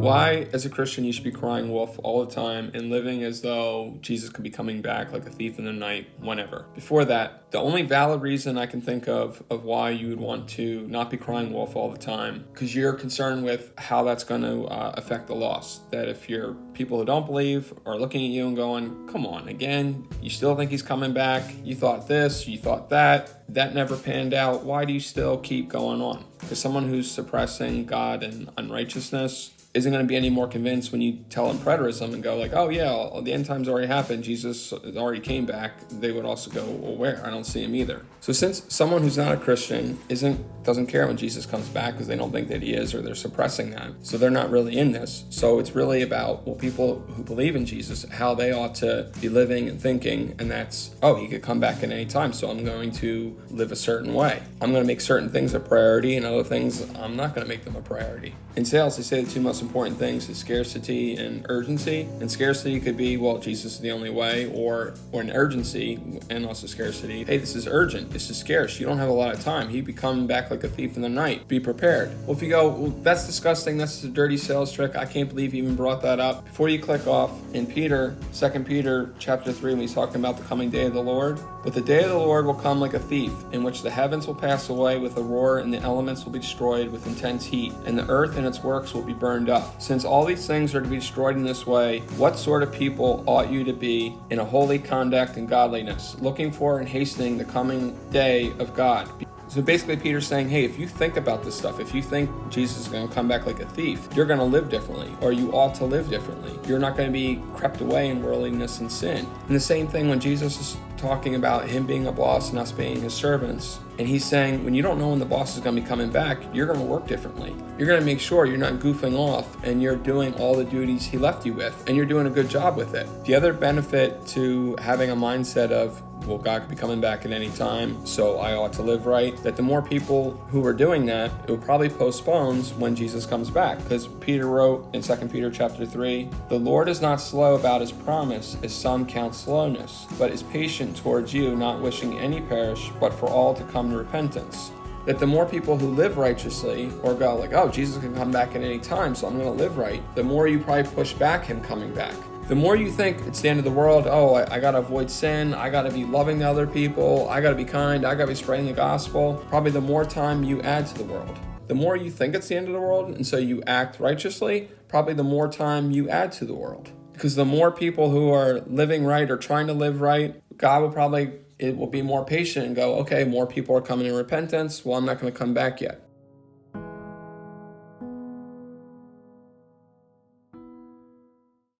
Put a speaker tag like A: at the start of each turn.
A: Why, as a Christian, you should be crying wolf all the time and living as though Jesus could be coming back like a thief in the night whenever. Before that, the only valid reason I can think of why you would want to not be crying wolf all the time, because you're concerned with how that's going to affect the lost. That if you're people who don't believe are looking at you and going, come on, again, you still think he's coming back? You thought this, you thought that never panned out. Why do you still keep going on? Because someone who's suppressing God and unrighteousness isn't going to be any more convinced when you tell them preterism and go like, oh yeah, the end times already happened, Jesus already came back. They would also go, well, where? I don't see him either. So since someone who's not a Christian doesn't care when Jesus comes back because they don't think that he is, or they're suppressing that, so they're not really in this. So it's really about, well, people who believe in Jesus, how they ought to be living and thinking, and that's, oh, he could come back at any time, so I'm going to live a certain way. I'm going to make certain things a priority, and other things I'm not going to make them a priority. In sales, they say the two most important things is scarcity and urgency. And scarcity could be, well, Jesus is the only way, or an urgency and also scarcity. Hey, this is urgent. This is scarce. You don't have a lot of time. He'd be coming back like a thief in the night. Be prepared. Well, if you go, well, that's disgusting. That's a dirty sales trick. I can't believe you even brought that up. Before you click off, in 2 Peter chapter 3, when he's talking about the coming day of the Lord, but the day of the Lord will come like a thief, in which the heavens will pass away with a roar, and the elements will be destroyed with intense heat, and the earth and its works will be burned up. Since all these things are to be destroyed in this way, what sort of people ought you to be in a holy conduct and godliness, looking for and hastening the coming day of God? So basically Peter's saying, hey, if you think about this stuff, if you think Jesus is going to come back like a thief, you're going to live differently, or you ought to live differently. You're not going to be crept away in worldliness and sin. And the same thing when Jesus is talking about him being a boss and us being his servants. And he's saying, when you don't know when the boss is going to be coming back, you're going to work differently. You're going to make sure you're not goofing off and you're doing all the duties he left you with, and you're doing a good job with it. The other benefit to having a mindset of, well, God could be coming back at any time, so I ought to live right, that the more people who are doing that, it will probably postpones when Jesus comes back. Because Peter wrote in 2 Peter chapter 3, the Lord is not slow about his promise, as some count slowness, but is patient towards you, not wishing any perish, but for all to come to repentance. That the more people who live righteously, or go like, oh, Jesus can come back at any time, so I'm going to live right, the more you probably push back him coming back. The more you think it's the end of the world, oh, I got to avoid sin, I got to be loving to other people, I got to be kind, I got to be spreading the gospel, probably the more time you add to the world. The more you think it's the end of the world, and so you act righteously, probably the more time you add to the world. Because the more people who are living right or trying to live right, God will probably, it will be more patient and go, okay, more people are coming in repentance, well, I'm not going to come back yet.